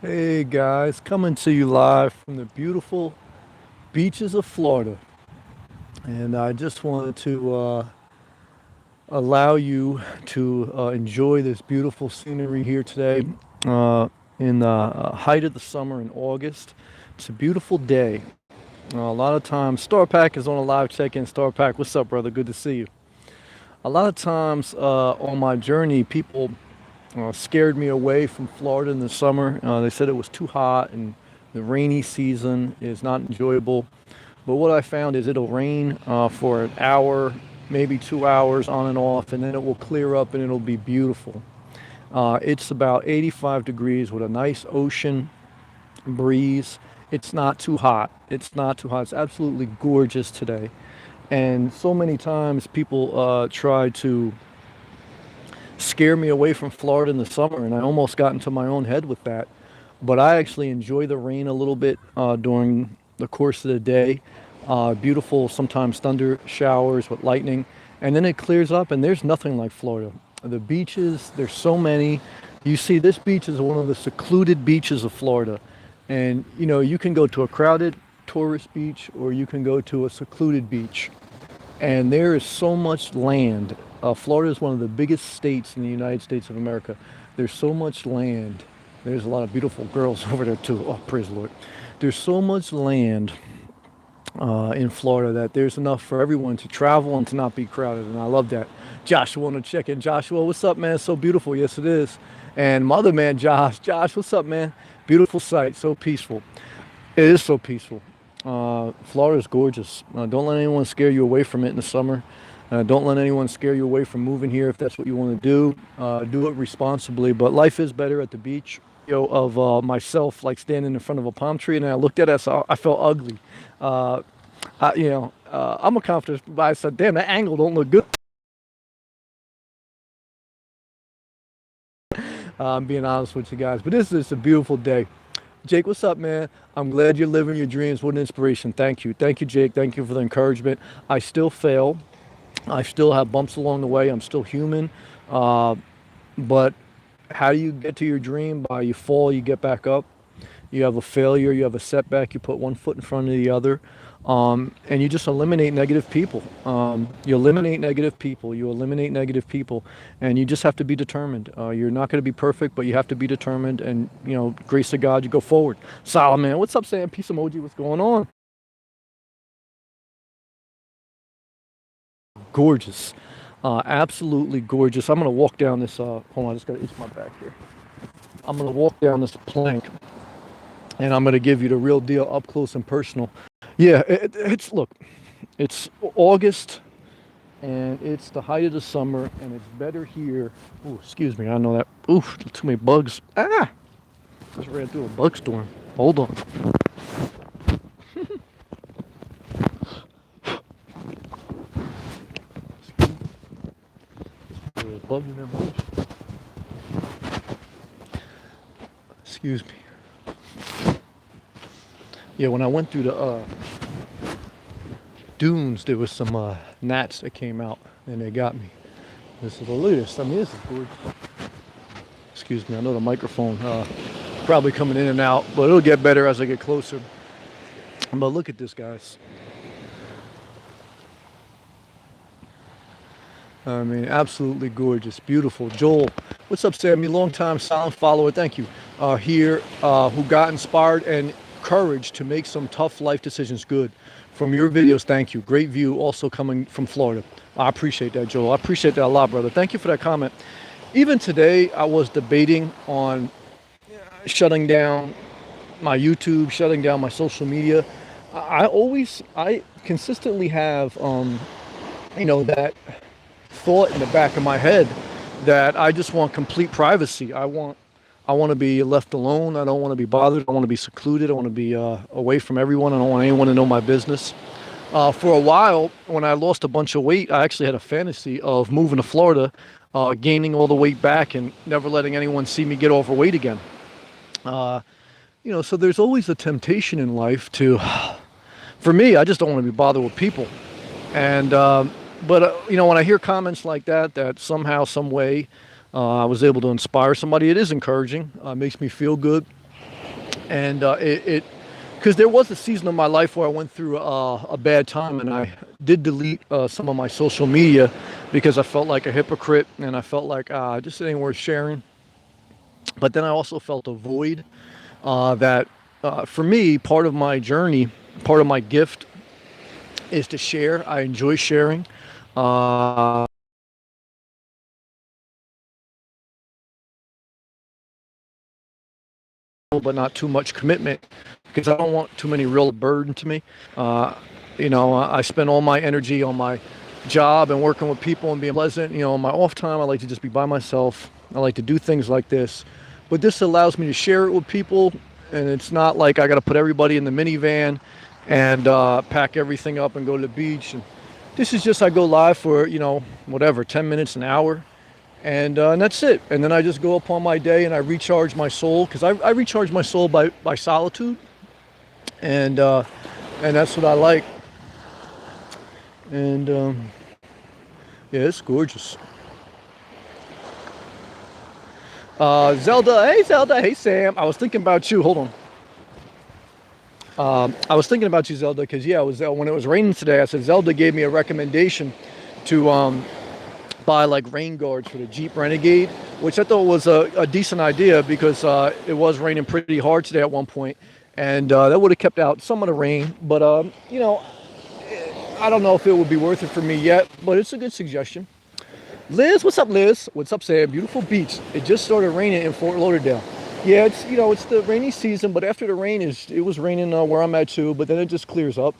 Hey guys, coming to you live from the beautiful beaches of Florida. And I just wanted to allow you to enjoy this beautiful scenery here today in the height of the summer in August. It's a beautiful day. A lot of times, Star Pack is on a live check in. Star Pack, what's up, brother? Good to see you. A lot of times on my journey, people scared me away from Florida in the summer. They said it was too hot and the rainy season is not enjoyable. But what I found is it'll rain for an hour, maybe 2 hours on and off, and then it will clear up and it'll be beautiful. It's about 85 degrees with a nice ocean breeze. It's not too hot. It's not too hot. It's absolutely gorgeous today. And so many times people try to scare me away from Florida in the summer, and I almost got into my own head with that. But I actually enjoy the rain a little bit during the course of the day. Beautiful, sometimes thunder showers with lightning, and then it clears up, and there's nothing like Florida. The beaches, there's so many. You see, this beach is one of the secluded beaches of Florida, and you can go to a crowded tourist beach, or you can go to a secluded beach and there is so much land. Florida is one of the biggest states in the United States of America. There's so much land. There's a lot of beautiful girls over there too. Oh, praise the Lord. There's so much land in Florida that there's enough for everyone to travel and to not be crowded. And I love that. Joshua on the check in. Joshua, what's up, man? It's so beautiful. Yes, it is. And my other man, Josh. Josh, what's up, man? Beautiful sight. So peaceful. It is so peaceful. Florida is gorgeous. Don't let anyone scare you away from it in the summer. Don't let anyone scare you away from moving here if that's what you want to do. Do it responsibly. But life is better at the beach. Of myself like standing in front of a palm tree, and I looked at it, so I felt ugly. I'm a confident, but I said, "Damn, that angle don't look good." I'm being honest with you guys, but this is a beautiful day. Jake, what's up, man? I'm glad you're living your dreams. What an inspiration. Thank you, Jake. Thank you for the encouragement. I still fail. I still have bumps along the way. I'm still human. Uh, but how do you get to your dream? By you fall, you get back up. You have a failure, you have a setback, you put one foot in front of the other, and you just eliminate negative people. You eliminate negative people, and you just have to be determined. You're not going to be perfect, but you have to be determined, and grace of God, you go forward. Solomon, what's up, Sam? Peace emoji, what's going on? Gorgeous, absolutely gorgeous. I'm going to walk down this. Hold on, I just got to itch my back here. I'm going to walk down this plank and I'm going to give you the real deal up close and personal. Yeah, it's look, it's August and it's the height of the summer and it's better here. Oh, excuse me, I know that. Ooh, too many bugs. Ah, just ran through a bug storm. Hold on. There's a bug in there, boys. Excuse me. Yeah, when I went through the dunes, there was some gnats that came out and they got me. This is the latest. I mean, this is gorgeous. Excuse me, I know the microphone probably coming in and out, but it'll get better as I get closer. But look at this, guys. I mean, absolutely gorgeous, beautiful. Joel, what's up, Sammy? Long time silent follower. Thank you. Here, who got inspired and courage to make some tough life decisions good from your videos. Thank you. Great view. Also coming from Florida. I appreciate that, Joel. I appreciate that a lot, brother. Thank you for that comment. Even today, I was debating on shutting down my YouTube, shutting down my social media. I consistently have, that thought in the back of my head that I just want complete privacy. I want to be left alone. I don't want to be bothered. I want to be secluded. I want to be away from everyone. I don't want anyone to know my business. For a while, when I lost a bunch of weight, I actually had a fantasy of moving to Florida, gaining all the weight back, and never letting anyone see me get overweight again. Uh, so there's always a temptation in life to, for me, I just don't want to be bothered with people. And but when I hear comments like that, that somehow, some way, I was able to inspire somebody, it is encouraging. Makes me feel good. And because there was a season of my life where I went through a bad time, and I did delete some of my social media because I felt like a hypocrite, and I felt like just ain't worth sharing. But then I also felt a void that for me, part of my journey, part of my gift is to share. I enjoy sharing. Uh, but not too much commitment because I don't want too many real burden to me. Uh, I spend all my energy on my job and working with people and being pleasant. On my off time, I like to just be by myself. I like to do things like this. But this allows me to share it with people, and it's not like I got to put everybody in the minivan and pack everything up and go to the beach. And this is just I go live for, whatever, 10 minutes, an hour, and that's it. And then I just go upon my day and I recharge my soul because I recharge my soul by solitude, and and that's what I like. And yeah, it's gorgeous. Zelda, hey Zelda, hey Sam. I was thinking about you. Hold on. I was thinking about you, Zelda, because yeah, it was when it was raining today. I said Zelda gave me a recommendation to buy like rain guards for the Jeep Renegade, which I thought was a decent idea because it was raining pretty hard today at one point, and that would have kept out some of the rain. But I don't know if it would be worth it for me yet, but it's a good suggestion. Liz, what's up, Liz? What's up, Sam? Beautiful beach. It just started raining in Fort Lauderdale. Yeah, it's the rainy season, but after the rain it was raining where I'm at too, but then it just clears up,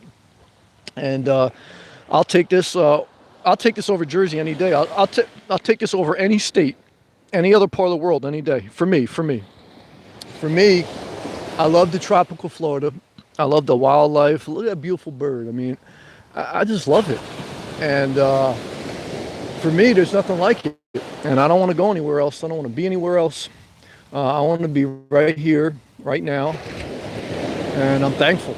and I'll take this. I'll take this over Jersey any day. I'll take this over any state, any other part of the world any day. For me, I love the tropical Florida. I love the wildlife. Look at that beautiful bird. I mean, I just love it. And for me, there's nothing like it. And I don't want to go anywhere else. I don't want to be anywhere else. I want to be right here, right now. And I'm thankful.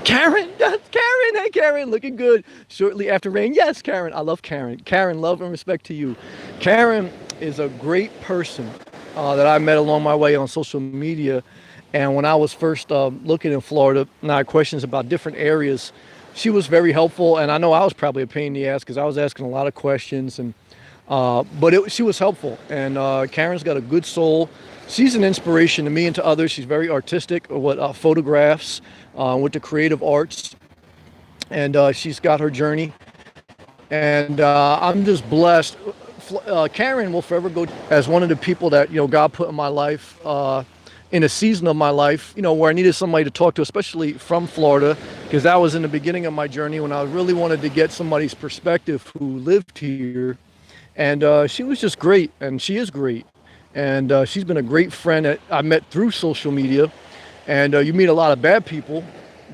Karen, that's Karen. Hey, Karen, looking good. Shortly after rain. Yes, Karen. I love Karen. Karen, love and respect to you. Karen is a great person that I met along my way on social media. And when I was first looking in Florida, and I had questions about different areas, she was very helpful. And I know I was probably a pain in the ass because I was asking a lot of questions. And but she was helpful. And Karen's got a good soul. She's an inspiration to me and to others. She's very artistic with photographs, with the creative arts, and she's got her journey. And I'm just blessed. Karen will forever go as one of the people that God put in my life in a season of my life, where I needed somebody to talk to, especially from Florida, because that was in the beginning of my journey when I really wanted to get somebody's perspective who lived here. And she was just great, and she is great. And she's been a great friend that I met through social media. And you meet a lot of bad people,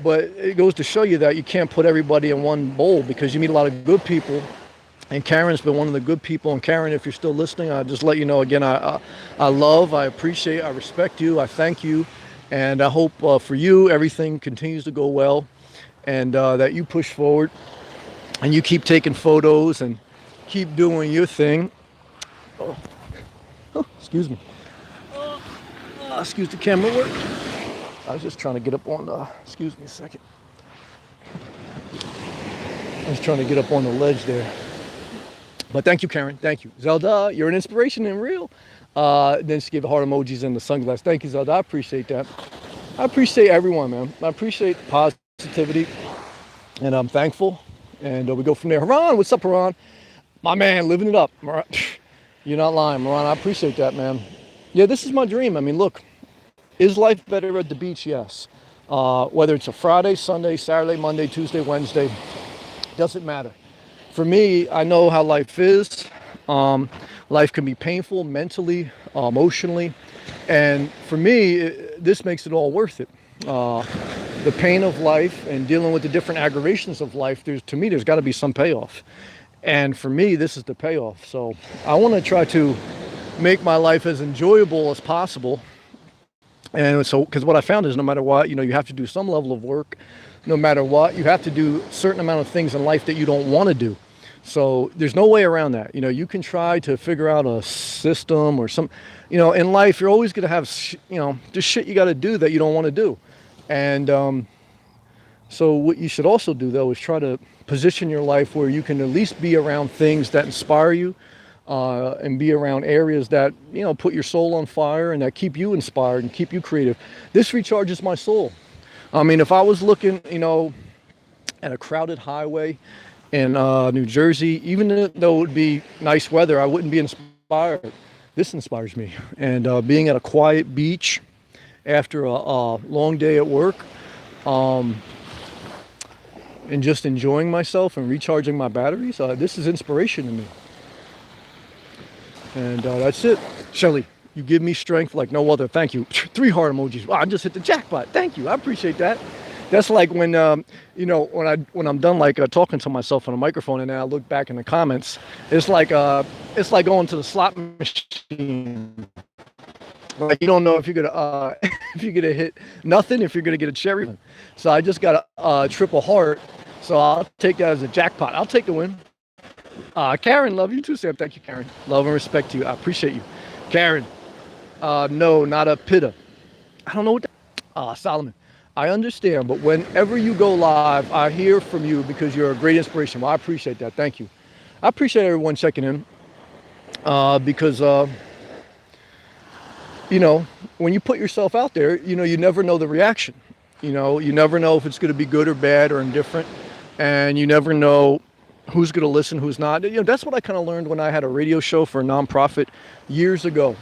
but it goes to show you that you can't put everybody in one bowl because you meet a lot of good people. And Karen's been one of the good people. And Karen, if you're still listening, I'll just let you know again, I love, I appreciate, I respect you, I thank you. And I hope for you, everything continues to go well, and that you push forward and you keep taking photos and keep doing your thing. Oh, excuse me. Excuse the camera work. I was just trying to get up on the, excuse me a second. I was trying to get up on the ledge there. But thank you, Karen. Thank you. Zelda, you're an inspiration and real. Then she gave the heart emojis and the sunglasses. Thank you, Zelda. I appreciate that. I appreciate everyone, man. I appreciate positivity. And I'm thankful. And we go from there. Haran, what's up, Haran? My man, living it up. You're not lying, Haran. I appreciate that, man. Yeah, this is my dream. I mean, look, is life better at the beach? Yes. Whether it's a Friday, Sunday, Saturday, Monday, Tuesday, Wednesday, doesn't matter. For me, I know how life is. Life can be painful mentally, emotionally. And for me, this makes it all worth it. The pain of life and dealing with the different aggravations of life, to me, there's got to be some payoff. And for me, this is the payoff. So I want to try to make my life as enjoyable as possible. And so, because what I found is no matter what, you have to do some level of work. No matter what, you have to do a certain amount of things in life that you don't want to do. So there's no way around that. You can try to figure out a system or some. in life, you're always going to have, just shit you got to do that you don't want to do. And so what you should also do, though, is try to position your life where you can at least be around things that inspire you, and be around areas that, put your soul on fire and that keep you inspired and keep you creative. This recharges my soul. I mean, if I was looking, at a crowded highway in New Jersey, even though it would be nice weather, I wouldn't be inspired. This inspires me. And being at a quiet beach after a long day at work, and just enjoying myself and recharging my batteries, this is inspiration to me. And that's it. Shelly, you give me strength like no other. Thank you. 3 heart emojis. Wow, I just hit the jackpot. Thank you. I appreciate that. That's like when, when I'm done like talking to myself on a microphone and then I look back in the comments, it's like going to the slot machine. Like you don't know if you're gonna if you're gonna hit nothing, if you're gonna get a cherry. So I just got a triple heart. So I'll take that as a jackpot. I'll take the win. Karen, love you too, Sam. Thank you, Karen. Love and respect to you. I appreciate you. Karen, no, not a pitta. I don't know what that. Solomon, I understand, but whenever you go live, I hear from you because you're a great inspiration. Well, I appreciate that. Thank you. I appreciate everyone checking in, because, when you put yourself out there, you never know the reaction. You never know if it's going to be good or bad or indifferent, and you never know who's going to listen, who's not. That's what I kind of learned when I had a radio show for a nonprofit years ago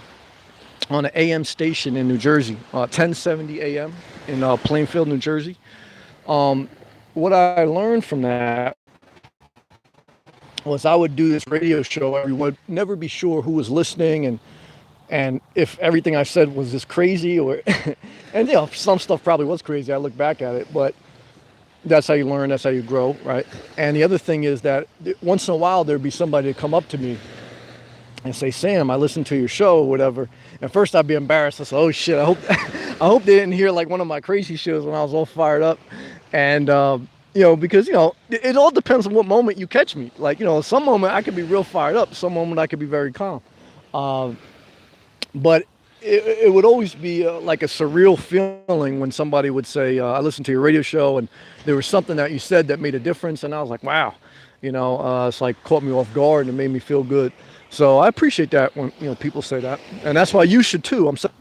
on an AM station in New Jersey, 1070 AM in Plainfield, New Jersey. What I learned from that was I would do this radio show. I would never be sure who was listening and if everything I said was just crazy or, and some stuff probably was crazy. I look back at it, but that's how you learn. That's how you grow, right? And the other thing is that once in a while there'd be somebody to come up to me and say, Sam, I listened to your show or whatever. And first I'd be embarrassed. I said, oh shit, I hope they didn't hear like one of my crazy shows when I was all fired up. And, because, it all depends on what moment you catch me. Like, some moment I could be real fired up. Some moment I could be very calm. But it would always be like a surreal feeling when somebody would say, I listened to your radio show and there was something that you said that made a difference. And I was like, wow, it's like caught me off guard and it made me feel good. So I appreciate that when, people say that. And that's why you should too. I'm saying,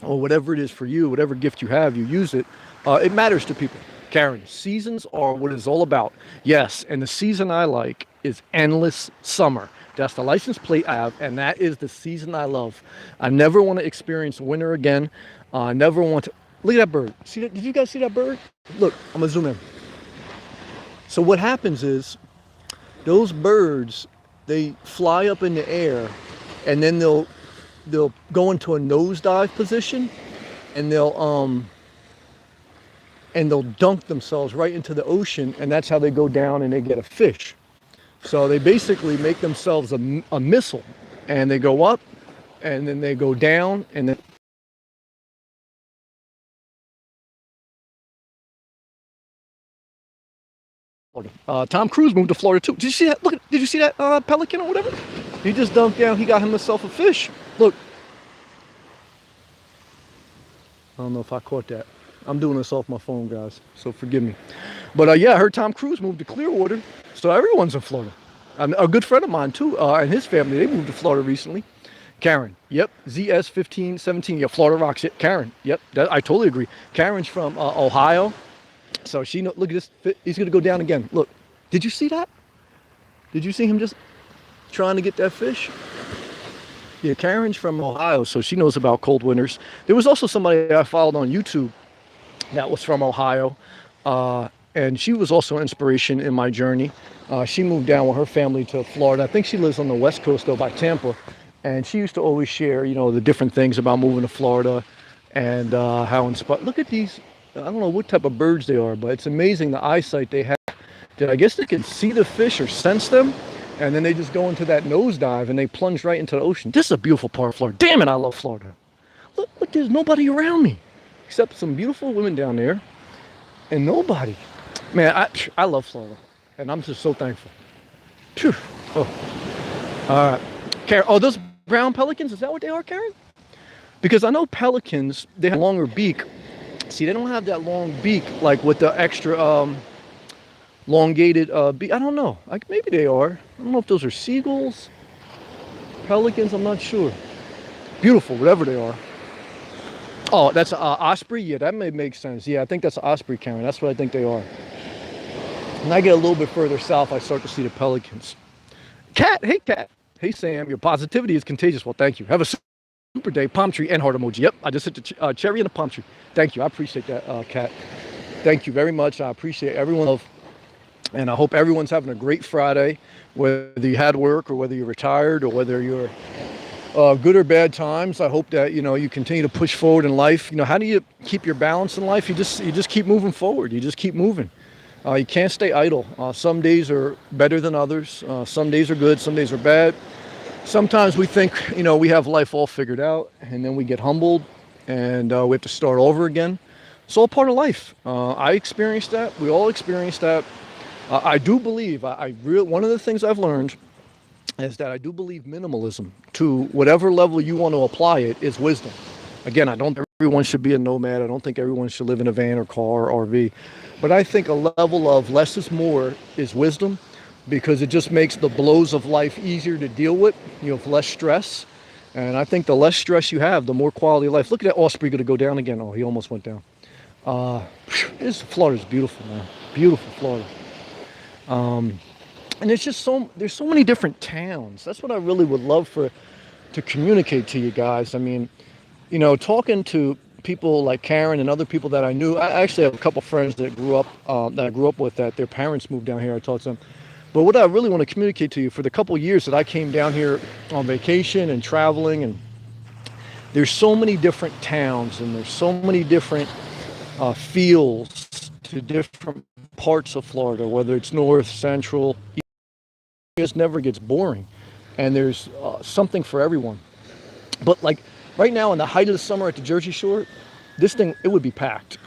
or whatever it is for you, whatever gift you have, you use it. It matters to people. Karen, seasons are what it's all about. Yes, and the season I like is endless summer. That's the license plate I have, and that is the season I love. I never want to experience winter again. I never want to. Look at that bird. See that? Did you guys see that bird? Look, I'm gonna zoom in. So what happens is, those birds, they fly up in the air, and then they'll go into a nosedive position, and they'll dunk themselves right into the ocean, and that's how they go down and they get a fish. So they basically make themselves a missile, and they go up, and then they go down, and then Tom Cruise moved to Florida too. Did you see that? Look, did you see that pelican or whatever? He just dunked down. He got himself a fish. Look. I don't know if I caught that. I'm doing this off my phone, guys, so forgive me. But I heard Tom Cruise moved to Clearwater, so everyone's in Florida. A good friend of mine too, and his family, they moved to Florida recently. Karen, yep, ZS1517, yeah, Florida rocks it. Karen, yep, I totally agree. Karen's from Ohio, so look at this, he's gonna go down again. Look, did you see that? Did you see him just trying to get that fish? Yeah, Karen's from Ohio, so she knows about cold winters. There was also somebody I followed on YouTube that was from Ohio, and she was also an inspiration in my journey. She moved down with her family to Florida. I think she lives on the West Coast, though, by Tampa. And she used to always share, the different things about moving to Florida and how inspired. Look at these. I don't know what type of birds they are, but it's amazing the eyesight they have. I guess they can see the fish or sense them, and then they just go into that nosedive and they plunge right into the ocean. This is a beautiful part of Florida. Damn it, I love Florida. Look, there's nobody around me except some beautiful women down there and nobody. Man, I love Florida, and I'm just so thankful. Phew. Oh. All right. Karen, those brown pelicans, is that what they are, Karen? Because I know pelicans, they have a longer beak. See, they don't have that long beak like with the extra elongated beak. I don't know. Like maybe they are. I don't know if those are seagulls, pelicans. I'm not sure. Beautiful, whatever they are. Oh, that's an osprey. Yeah, that may make sense. Yeah, I think that's an osprey, Karen. That's what I think they are. When I get a little bit further south, I start to see the pelicans. Cat, hey cat. Hey Sam, your positivity is contagious. Well, thank you. Have a super day. Palm tree and heart emoji. Yep, I just hit the cherry and the palm tree. Thank you. I appreciate that, cat. Thank you very much. I appreciate everyone. And I hope everyone's having a great Friday, whether you had work or whether you're retired or whether you're good or bad times. I hope that you continue to push forward in life. How do you keep your balance in life? You just keep moving forward. You just keep moving. You can't stay idle. Some days are better than others. Some days are good. Some days are bad. Sometimes we think we have life all figured out, and then we get humbled, and we have to start over again. It's all part of life. I experienced that. We all experienced that. I do believe. One of the things I've learned is that I do believe minimalism, to whatever level you want to apply it, is wisdom. Again, I don't think everyone should be a nomad. I don't think everyone should live in a van or car or RV. But I think a level of less is more is wisdom, because it just makes the blows of life easier to deal with. You have less stress. And I think the less stress you have, the more quality of life. Look at that osprey going to go down again. Oh, he almost went down. Florida's beautiful, man. Beautiful Florida. And there's so many different towns. That's what I really would love to communicate to you guys. I mean, talking to people like Karen and other people that I knew. I actually have a couple friends that I grew up with, that their parents moved down here. I talked to them. But what I really want to communicate to you, for the couple of years that I came down here on vacation and traveling, and there's so many different towns, and there's so many different feels to different parts of Florida, whether it's north, central. It just never gets boring, and there's something for everyone. But like right now, in the height of the summer at the Jersey Shore, this thing, it would be packed,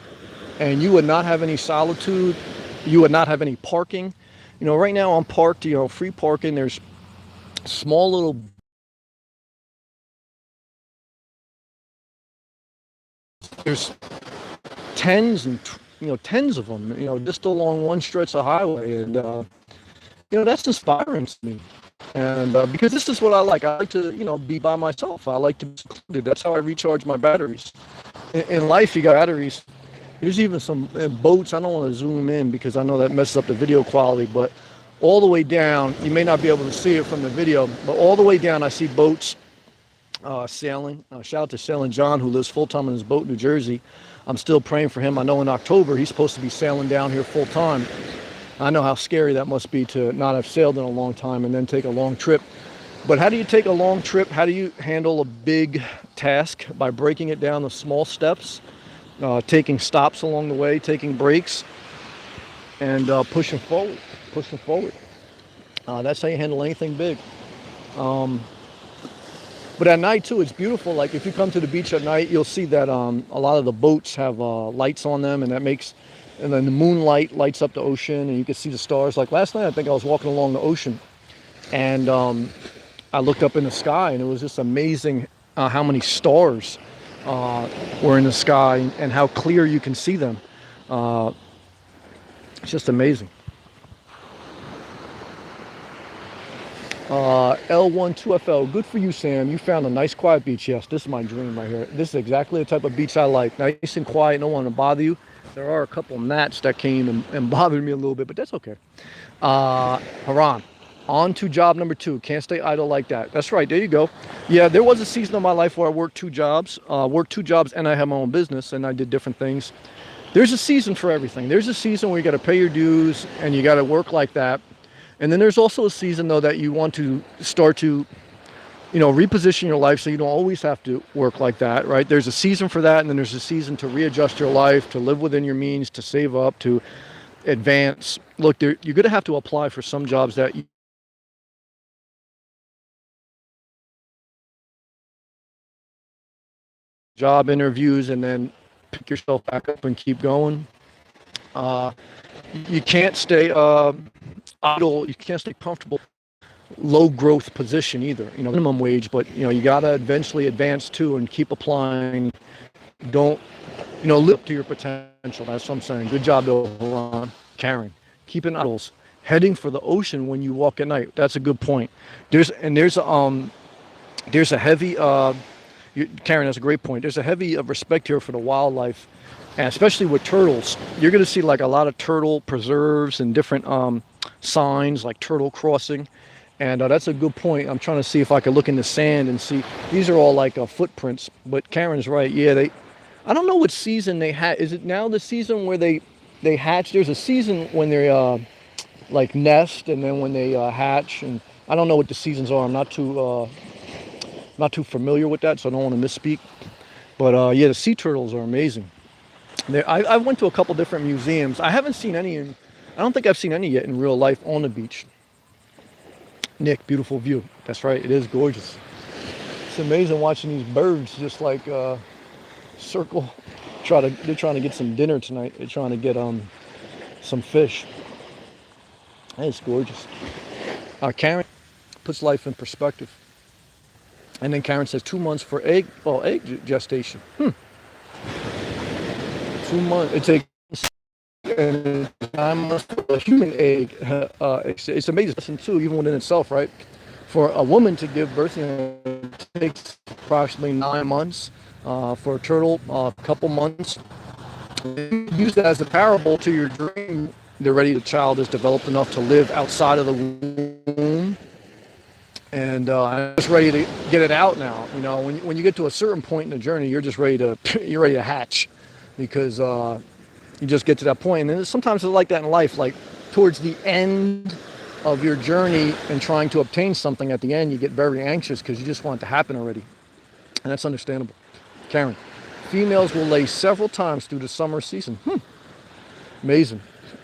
and you would not have any solitude. You would not have any parking. Right now I'm parked, free parking. There's small little, there's tens and tens of them, just along one stretch of highway, and that's inspiring to me. And because this is what I like. I like to be by myself. I like to be secluded. That's how I recharge my batteries. In life, you got batteries. There's even some boats. I don't want to zoom in because I know that messes up the video quality, but all the way down, you may not be able to see it from the video, but all the way down I see boats sailing. Shout out to Sailing John, who lives full-time in his boat in New Jersey. I'm still praying for him. I know in October he's supposed to be sailing down here full-time. I know how scary that must be to not have sailed in a long time and then take a long trip. But how do you take a long trip? How do you handle a big task? By breaking it down to small steps, taking stops along the way, taking breaks, and pushing forward. That's how you handle anything big. But at night too, it's beautiful. Like if you come to the beach at night, you'll see that a lot of the boats have lights on them, and then the moonlight lights up the ocean, and you can see the stars. Like last night, I think I was walking along the ocean, and I looked up in the sky, and it was just amazing how many stars were in the sky and how clear you can see them. It's just amazing. L12FL, good for you, Sam. You found a nice quiet beach. Yes, this is my dream right here. This is exactly the type of beach I like. Nice and quiet, no one to bother you. There are a couple of gnats that came and bothered me a little bit, but that's okay. Haran, on to job number 2. Can't stay idle like that. That's right, there you go. Yeah, there was a season of my life where I worked 2 jobs. And I had my own business, and I did different things. There's a season for everything. There's a season where you got to pay your dues, and you got to work like that. And then there's also a season, though, that you want to start to, reposition your life so you don't always have to work like that, right? There's a season for that, and then there's a season to readjust your life, to live within your means, to save up, to advance. Look, you're going to have to apply for some jobs that job interviews, and then pick yourself back up and keep going. You can't stay idle. You can't stay comfortable low growth position either. Minimum wage, but you got to eventually advance too and keep applying. Don't, live up to your potential. That's what I'm saying. Good job, though, Ron. Karen. Keeping idols. Heading for the ocean when you walk at night. That's a good point. There's a heavy, Karen, that's a great point. There's a heavy respect here for the wildlife, and especially with turtles. You're going to see like a lot of turtle preserves and different signs like turtle crossing. And that's a good point. I'm trying to see if I could look in the sand and see. These are all like footprints. But Karen's right. Yeah, I don't know what season they had. Is it now the season where they hatch? There's a season when they like nest, and then when they hatch. And I don't know what the seasons are. I'm not too familiar with that, so I don't want to misspeak. But yeah, the sea turtles are amazing. I went to a couple different museums. I haven't seen any I don't think I've seen any yet in real life on the beach. Nick, beautiful view. That's right, it is gorgeous. It's amazing watching these birds just like circle. They're trying to get some dinner tonight. They're trying to get some fish. It's gorgeous. Karen puts life in perspective. And then Karen says 2 months for egg gestation. 2 months. It takes and 9 months for a human egg. It's amazing listen too, even within itself, right? For a woman to give birth, it takes approximately 9 months. For a turtle, a couple months. Use that as a parable to your dream. The child is developed enough to live outside of the womb. And I'm just ready to get it out now. When you get to a certain point in the journey, you're just ready to hatch, because you just get to that point. And then sometimes it's like that in life. Like towards the end of your journey and trying to obtain something, at the end you get very anxious because you just want it to happen already, and that's understandable. Karen, females will lay several times through the summer season. Amazing.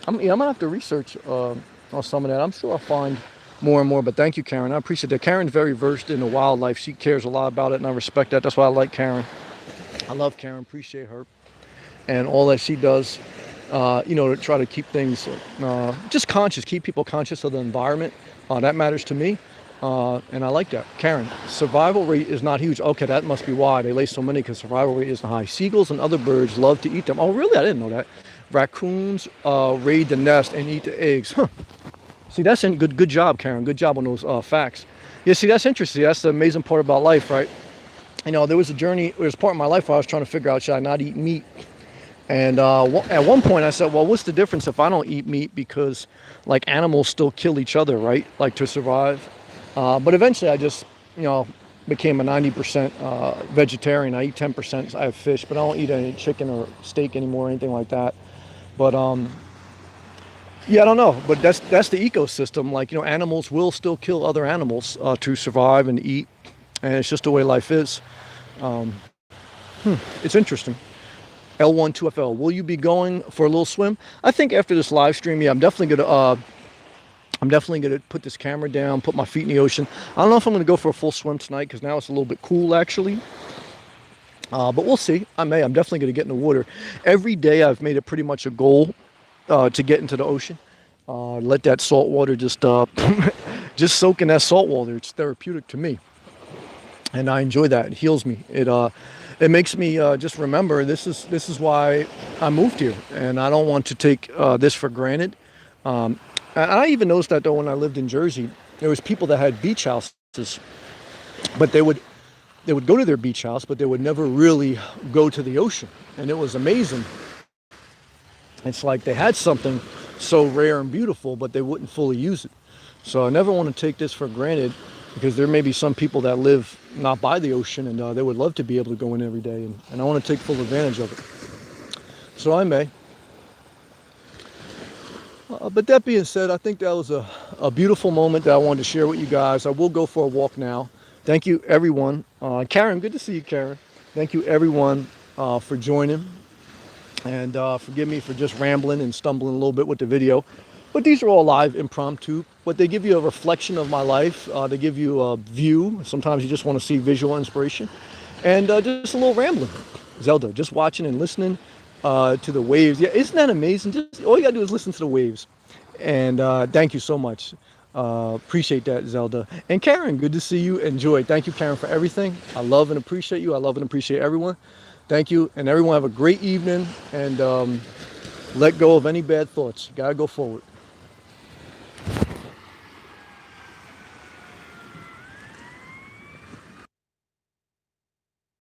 I'm gonna have to research on some of that. I'm sure I'll find more and more, but thank you, Karen. I appreciate that. Karen's very versed in the wildlife. She cares a lot about it, and I respect that. That's why I like Karen. I love Karen, appreciate her and all that she does, to try to keep things just conscious, keep people conscious of the environment. That matters to me, and I like that. Karen, survival rate is not huge. Okay, that must be why they lay so many, because survival rate isn't high. Seagulls and other birds love to eat them. Oh, really? I didn't know that. Raccoons raid the nest and eat the eggs. See, that's good job, Karen. Good job on those facts. Yeah, see, that's interesting. That's the amazing part about life, right? There was a journey, there was part of my life where I was trying to figure out, should I not eat meat? And at one point I said, well, what's the difference if I don't eat meat? Because like animals still kill each other, right? Like to survive. But eventually I just, became a 90% vegetarian. I eat 10%. I have fish, but I don't eat any chicken or steak anymore, or anything like that. But yeah, I don't know. But that's the ecosystem. Like, animals will still kill other animals to survive and eat. And it's just the way life is. It's interesting. L12FL, will you be going for a little swim? I think after this live stream, yeah, I'm definitely gonna put this camera down, put my feet in the ocean. I don't know if I'm gonna go for a full swim tonight, because now it's a little bit cool actually. But we'll see. I'm definitely gonna get in the water. Every day I've made it pretty much a goal to get into the ocean. Let that salt water just soak in that salt water. It's therapeutic to me, and I enjoy that. It heals me. It makes me just remember this is why I moved here, and I don't want to take this for granted. And I even noticed that though when I lived in Jersey, there was people that had beach houses, but they would go to their beach house, but they would never really go to the ocean, and it was amazing. It's like they had something so rare and beautiful, but they wouldn't fully use it. So I never want to take this for granted, because there may be some people that live not by the ocean, and they would love to be able to go in every day, and I want to take full advantage of it. So I may. But that being said, I think that was a beautiful moment that I wanted to share with you guys. I will go for a walk now. Thank you, everyone. Karen, good to see you, Karen. Thank you, everyone, for joining. And forgive me for just rambling and stumbling a little bit with the video. But these are all live, impromptu. But they give you a reflection of my life. They give you a view. Sometimes you just want to see visual inspiration. And just a little rambling. Zelda, just watching and listening to the waves. Yeah, isn't that amazing? Just all you got to do is listen to the waves. And thank you so much. Appreciate that, Zelda. And Karen, good to see you. Enjoy. Thank you, Karen, for everything. I love and appreciate you. I love and appreciate everyone. Thank you. And everyone have a great evening and let go of any bad thoughts. You gotta go forward.